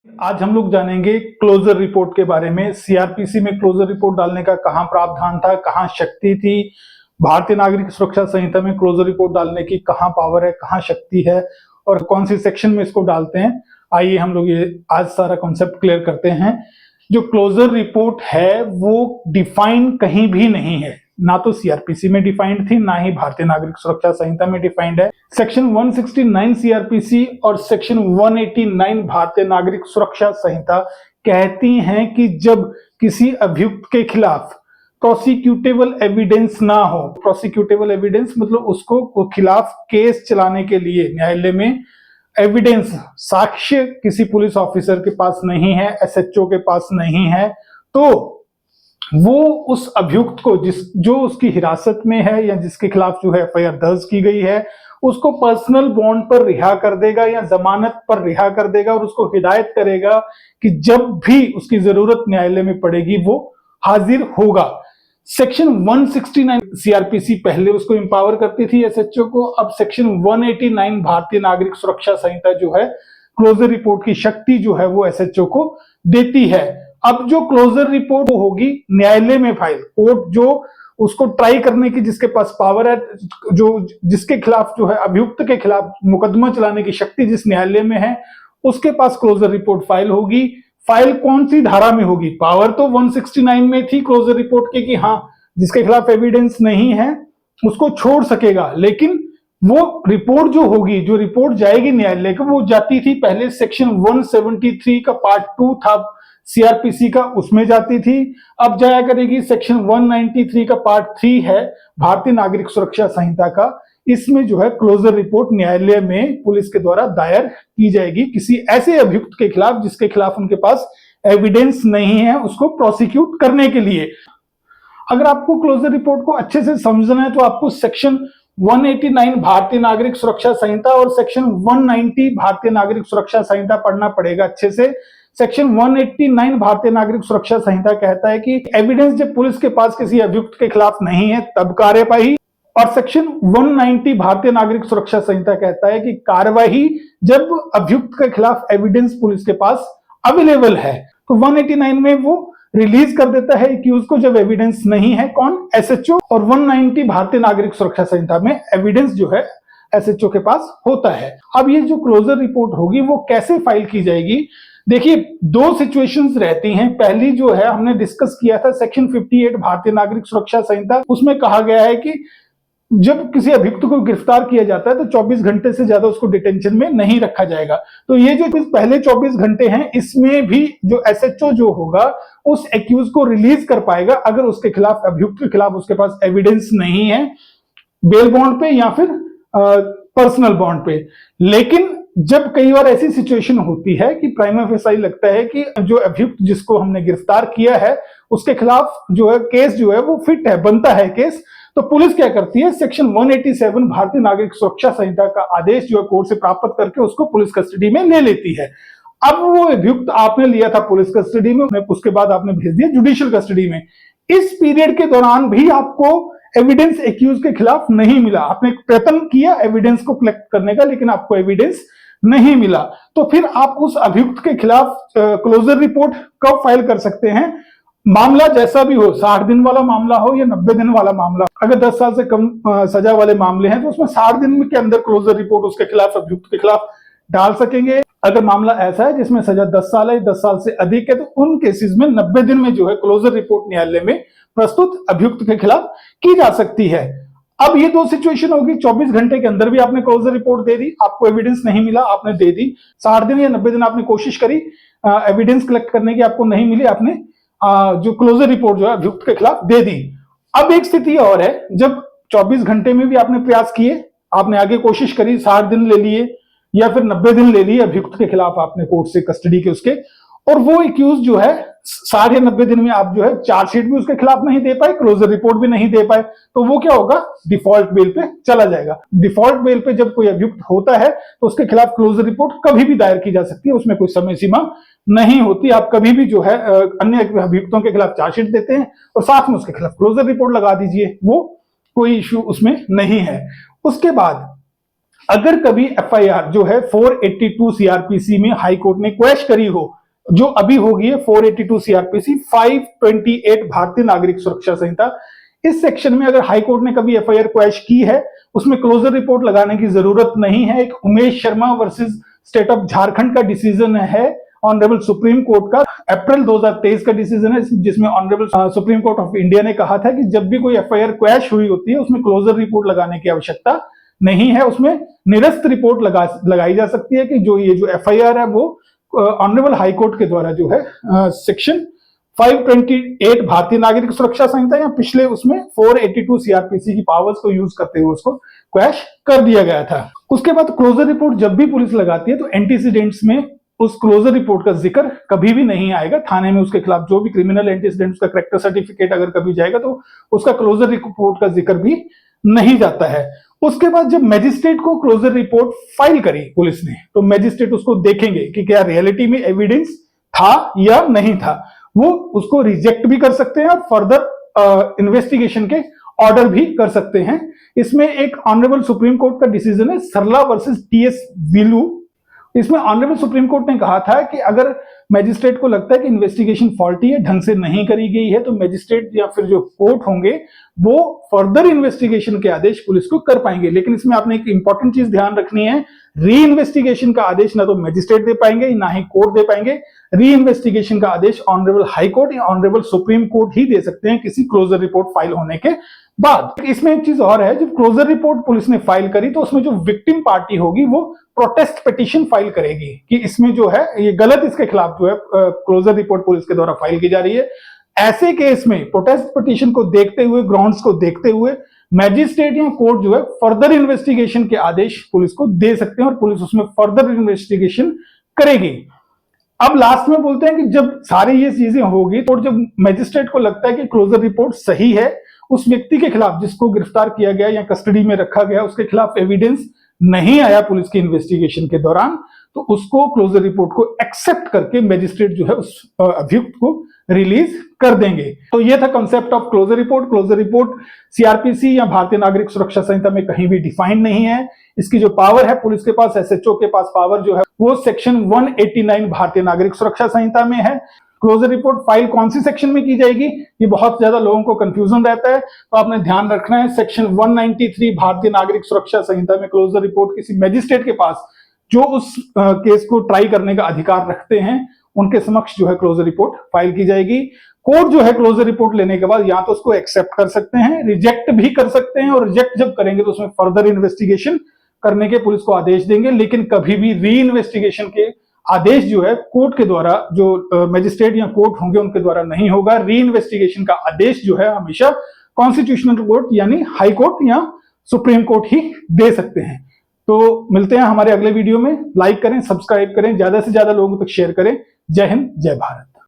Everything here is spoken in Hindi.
आज हम लोग जानेंगे क्लोजर रिपोर्ट के बारे में। सीआरपीसी में क्लोजर रिपोर्ट डालने का कहां प्रावधान था, कहां शक्ति थी, भारतीय नागरिक सुरक्षा संहिता में क्लोजर रिपोर्ट डालने की कहां पावर है, कहां शक्ति है और कौन सी सेक्शन में इसको डालते हैं। आइए हम लोग ये आज सारा कॉन्सेप्ट क्लियर करते हैं। जो क्लोजर रिपोर्ट है वो डिफाइन कहीं भी नहीं है, ना तो सीआरपीसी में डिफाइंड थी, ना ही भारतीय नागरिक सुरक्षा संहिता में डिफाइंड है। सेक्शन 169 सीआरपीसी और सेक्शन 189 भारतीय नागरिक सुरक्षा संहिता कहती हैं कि जब किसी अभियुक्त के खिलाफ प्रोसिक्यूटेबल एविडेंस ना हो, प्रोसिक्यूटेबल एविडेंस मतलब उसको खिलाफ केस चलाने के लिए न्यायालय में एविडेंस, साक्ष्य किसी पुलिस ऑफिसर के पास नहीं है, एसएचओ के पास नहीं है, तो वो उस अभियुक्त को जो उसकी हिरासत में है या जिसके खिलाफ जो है एफआईआर दर्ज की गई है उसको पर्सनल बॉन्ड पर रिहा कर देगा या जमानत पर रिहा कर देगा और उसको हिदायत करेगा कि जब भी उसकी जरूरत न्यायालय में पड़ेगी वो हाजिर होगा। सेक्शन 169 सीआरपीसी पहले उसको एम्पावर करती थी एसएचओ को, अब सेक्शन 189 भारतीय नागरिक सुरक्षा संहिता जो है क्लोजर रिपोर्ट की शक्ति जो है वो एसएचओ को देती है। अब जो क्लोजर रिपोर्ट होगी न्यायालय में फाइल, कोर्ट जो उसको ट्राई करने की जिसके पास पावर है, जो जिसके खिलाफ जो है अभियुक्त के खिलाफ मुकदमा चलाने की शक्ति जिस न्यायालय में है उसके पास क्लोजर रिपोर्ट फाइल होगी। फाइल कौन सी धारा में होगी? पावर तो 169 में थी क्लोजर रिपोर्ट की कि हाँ जिसके खिलाफ एविडेंस नहीं है उसको छोड़ सकेगा, लेकिन वो रिपोर्ट जो होगी, जो रिपोर्ट जाएगी न्यायालय को, वो जाती थी पहले सेक्शन 173 का पार्ट 2 था सीआरपीसी का, उसमें जाती थी। अब जाया करेगी सेक्शन 193 का पार्ट 3 है भारतीय नागरिक सुरक्षा संहिता का, इसमें जो है क्लोजर रिपोर्ट न्यायालय में पुलिस के द्वारा दायर की जाएगी किसी ऐसे अभियुक्त के खिलाफ जिसके खिलाफ उनके पास एविडेंस नहीं है उसको प्रोसिक्यूट करने के लिए। अगर आपको क्लोजर रिपोर्ट को अच्छे से समझना है तो आपको सेक्शन 189 भारतीय नागरिक सुरक्षा संहिता और सेक्शन 190 भारतीय नागरिक सुरक्षा संहिता पढ़ना पड़ेगा अच्छे से। सेक्शन 189 भारतीय नागरिक सुरक्षा संहिता कहता है कि एविडेंस जब पुलिस के पास किसी अभियुक्त के खिलाफ नहीं है तब कार्यवाही, और सेक्शन 190 भारतीय नागरिक सुरक्षा संहिता कहता है कि कार्यवाही जब अभियुक्त के खिलाफ एविडेंस पुलिस के पास अवेलेबल है। तो 189 में वो रिलीज कर देता है एक्यूज को जब एविडेंस नहीं है, कौन? एसएचओ। और 190 भारतीय नागरिक सुरक्षा संहिता में एविडेंस जो है एसएचओ के पास होता है। अब ये जो क्लोजर रिपोर्ट होगी वो कैसे फाइल की जाएगी? देखिए दो सिचुएशंस रहती हैं। पहली जो है हमने डिस्कस किया था सेक्शन 58 भारतीय नागरिक सुरक्षा संहिता, उसमें कहा गया है कि जब किसी अभियुक्त को गिरफ्तार किया जाता है तो 24 घंटे से ज्यादा उसको डिटेंशन में नहीं रखा जाएगा। तो ये जो पहले 24 घंटे हैं इसमें भी जो एसएचओ जो होगा उस एक्यूज को रिलीज कर पाएगा अगर उसके खिलाफ, अभियुक्त के खिलाफ उसके पास एविडेंस नहीं है, बेल बॉन्ड पे या फिर पर्सनल बॉन्ड पे। लेकिन जब कई बार ऐसी सिचुएशन होती है कि प्राइमा फेसाई लगता है कि जो अभियुक्त जिसको हमने गिरफ्तार किया है उसके खिलाफ जो है केस जो है वो फिट है, बनता है केस, तो पुलिस क्या करती है सेक्शन 187 भारतीय नागरिक सुरक्षा संहिता का आदेश जो है कोर्ट से प्राप्त करके उसको पुलिस कस्टडी में ले लेती है। अब वो अभियुक्त आपने लिया था पुलिस कस्टडी में, उसके बाद आपने भेज दिया जुडिशियल कस्टडी में। इस पीरियड के दौरान भी आपको एविडेंस एक्यूज के खिलाफ नहीं मिला, आपने प्रयत्न किया एविडेंस को कलेक्ट करने का लेकिन आपको एविडेंस नहीं मिला, तो फिर आप उस अभियुक्त के खिलाफ क्लोजर रिपोर्ट कब फाइल कर सकते हैं? मामला जैसा भी हो, 60 दिन वाला मामला हो या 90 दिन वाला मामला, अगर 10 साल से कम सजा वाले मामले हैं तो उसमें 60 दिन के अंदर क्लोजर रिपोर्ट उसके खिलाफ, अभियुक्त के खिलाफ डाल सकेंगे। अगर मामला ऐसा है जिसमें सजा 10 साल है, 10 साल से अधिक है, तो उन केसेस में 90 दिन में जो है क्लोजर रिपोर्ट न्यायालय में प्रस्तुत अभियुक्त के खिलाफ की जा सकती है। अब ये दो सिचुएशन होगी, 24 घंटे के अंदर भी आपने क्लोजर रिपोर्ट दे दी, आपको एविडेंस नहीं मिला, आपने दे दी। 60 दिन या 90 दिन आपने कोशिश करी एविडेंस कलेक्ट करने की, आपको नहीं मिली, आपने जो क्लोजर रिपोर्ट जो है अभियुक्त के खिलाफ दे दी। अब एक स्थिति और है जब 24 घंटे में भी आपने प्रयास किए, आपने आगे कोशिश करी, 60 दिन ले लिए या फिर 90 दिन ले लिए अभियुक्त के खिलाफ आपने कोर्ट से कस्टडी के उसके, और वो एक्यूज जो है 60 या 90 दिन में आप जो है चार्जशीट भी उसके खिलाफ नहीं दे पाए, क्लोजर रिपोर्ट भी नहीं दे पाए, तो वो क्या होगा? डिफॉल्ट बेल पे चला जाएगा। डिफॉल्ट बेल पे जब कोई अभियुक्त होता है तो उसके खिलाफ क्लोजर रिपोर्ट कभी भी दायर की जा सकती है, उसमें कोई समय सीमा नहीं होती। आप कभी भी जो है अन्य अभियुक्तों के खिलाफ चार्जशीट देते हैं और साथ में उसके खिलाफ क्लोजर रिपोर्ट लगा दीजिए, वो कोई इश्यू उसमें नहीं है। उसके बाद अगर कभी एफआईआर जो है 482 सीआरपीसी में हाई कोर्ट ने क्वैश करी हो, जो अभी होगी है 482 सीआरपीसी 528 भारतीय नागरिक सुरक्षा संहिता, इस सेक्शन में अगर हाई कोर्ट ने कभी एफआईआर क्वैश की है, उसमें क्लोजर रिपोर्ट लगाने की जरूरत नहीं है। एक Umesh Sharma versus state of Jharkhand का डिसीजन है ऑनरेबल सुप्रीम कोर्ट का, अप्रैल 2023 का डिसीजन है, जिसमें honourable supreme court of India ने कहा था कि जब भी कोई एफआईआर क्वैश हुई होती है उसमें क्लोजर रिपोर्ट लगाने की आवश्यकता नहीं है, उसमें निरस्त रिपोर्ट लगाई जा सकती है कि जो ये जो एफआईआर है वो ऑनरेबल हाई कोर्ट के द्वारा जो है सेक्शन 528 भारतीय नागरिक सुरक्षा संहिता या पिछले उसमें 482 सीआरपीसी की पावर्स को यूज करते हुए उसको क्वैश कर दिया गया था। उसके बाद क्लोजर रिपोर्ट जब भी पुलिस लगाती है तो एंटीसीडेंट्स में उस क्लोजर रिपोर्ट का जिक्र कभी भी नहीं आएगा। थाने में उसके खिलाफ जो भी क्रिमिनल एंटीसीडेंट्स का करेक्टर सर्टिफिकेट अगर कभी जाएगा तो उसका क्लोजर रिपोर्ट का जिक्र भी नहीं जाता है। उसके बाद जब मैजिस्ट्रेट को क्लोजर रिपोर्ट फाइल करी पुलिस ने, तो मैजिस्ट्रेट उसको देखेंगे कि क्या रियलिटी में एविडेंस था या नहीं था। वो उसको रिजेक्ट भी कर सकते हैं और फर्दर इन्वेस्टिगेशन के ऑर्डर भी कर सकते हैं। इसमें एक ऑनरेबल सुप्रीम कोर्ट का डिसीजन है सरला वर्सेस टीएस विलू। इसमें ऑनरेबल सुप्रीम कोर्ट ने कहा था कि अगर मैजिस्ट्रेट को लगता है कि इन्वेस्टिगेशन फॉल्टी है, ढंग से नहीं करी गई है, तो मैजिस्ट्रेट या फिर जो कोर्ट होंगे वो फर्दर इन्वेस्टिगेशन के आदेश पुलिस को कर पाएंगे। लेकिन इसमें आपने एक इंपॉर्टेंट चीज ध्यान रखनी है, री इन्वेस्टिगेशन का आदेश ना तो मैजिस्ट्रेट दे पाएंगे ना ही कोर्ट दे पाएंगे। री इन्वेस्टिगेशन का आदेश ऑनरेबल हाई कोर्ट या ऑनरेबल सुप्रीम कोर्ट ही दे सकते हैं किसी क्लोजर रिपोर्ट फाइल होने के बाद। इसमें एक चीज और है, जब क्लोजर रिपोर्ट पुलिस ने फाइल करी तो उसमें जो विक्टिम पार्टी होगी वो प्रोटेस्ट पिटीशन फाइल करेगी कि इसमें जो है ये गलत, इसके खिलाफ जो है क्लोजर रिपोर्ट पुलिस के द्वारा फाइल की जा रही है। ऐसे केस में प्रोटेस्ट पिटीशन को देखते हुए, ग्राउंड्स को देखते हुए मैजिस्ट्रेट या कोर्ट जो है फर्दर इन्वेस्टिगेशन के आदेश पुलिस को दे सकते हैं और पुलिस उसमें फर्दर इन्वेस्टिगेशन करेगी। अब लास्ट में बोलते हैं कि जब सारी ये चीजें होगी तो जब मैजिस्ट्रेट को लगता है कि क्लोजर रिपोर्ट सही है, उस व्यक्ति के खिलाफ जिसको गिरफ्तार किया गया या कस्टडी में रखा गया उसके खिलाफ एविडेंस नहीं आया पुलिस की इन्वेस्टिगेशन के दौरान, तो उसको क्लोजर रिपोर्ट को एक्सेप्ट करके मैजिस्ट्रेट जो है उस अभियुक्त को रिलीज कर देंगे। तो ये था concept of closure report. Closure report CrPC या भारतीय नागरिक सुरक्षा संहिता में कहीं भी डिफाइंड नहीं है। इसकी जो पावर है पुलिस के पास, एसएचओ के पास पावर जो है वो सेक्शन 189 भारतीय नागरिक सुरक्षा संहिता में है। क्लोजर रिपोर्ट फाइल कौन सी सेक्शन में की जाएगी, ये बहुत ज्यादा लोगों को कंफ्यूजन रहता है, तो आपने ध्यान रखना है सेक्शन 193 भारतीय नागरिक सुरक्षा संहिता में क्लोजर रिपोर्ट किसी मैजिस्ट्रेट के पास जो उस केस को ट्राई करने का अधिकार रखते हैं उनके समक्ष जो है क्लोजर रिपोर्ट फाइल की जाएगी। कोर्ट जो है क्लोजर रिपोर्ट लेने के बाद या तो उसको एक्सेप्ट कर सकते हैं, रिजेक्ट भी कर सकते हैं, और रिजेक्ट जब करेंगे तो उसमें फर्दर इन्वेस्टिगेशन करने के पुलिस को आदेश देंगे। लेकिन कभी भी री इन्वेस्टिगेशन के आदेश जो है कोर्ट के द्वारा, जो मैजिस्ट्रेट या कोर्ट होंगे उनके द्वारा नहीं होगा। री इन्वेस्टिगेशन का आदेश जो है हमेशा कॉन्स्टिट्यूशनल कोर्ट यानी हाई कोर्ट या सुप्रीम कोर्ट ही दे सकते हैं। तो मिलते हैं हमारे अगले वीडियो में। लाइक करें, सब्सक्राइब करें, ज्यादा से ज्यादा लोगों तक शेयर करें। जय हिंद, जय भारत।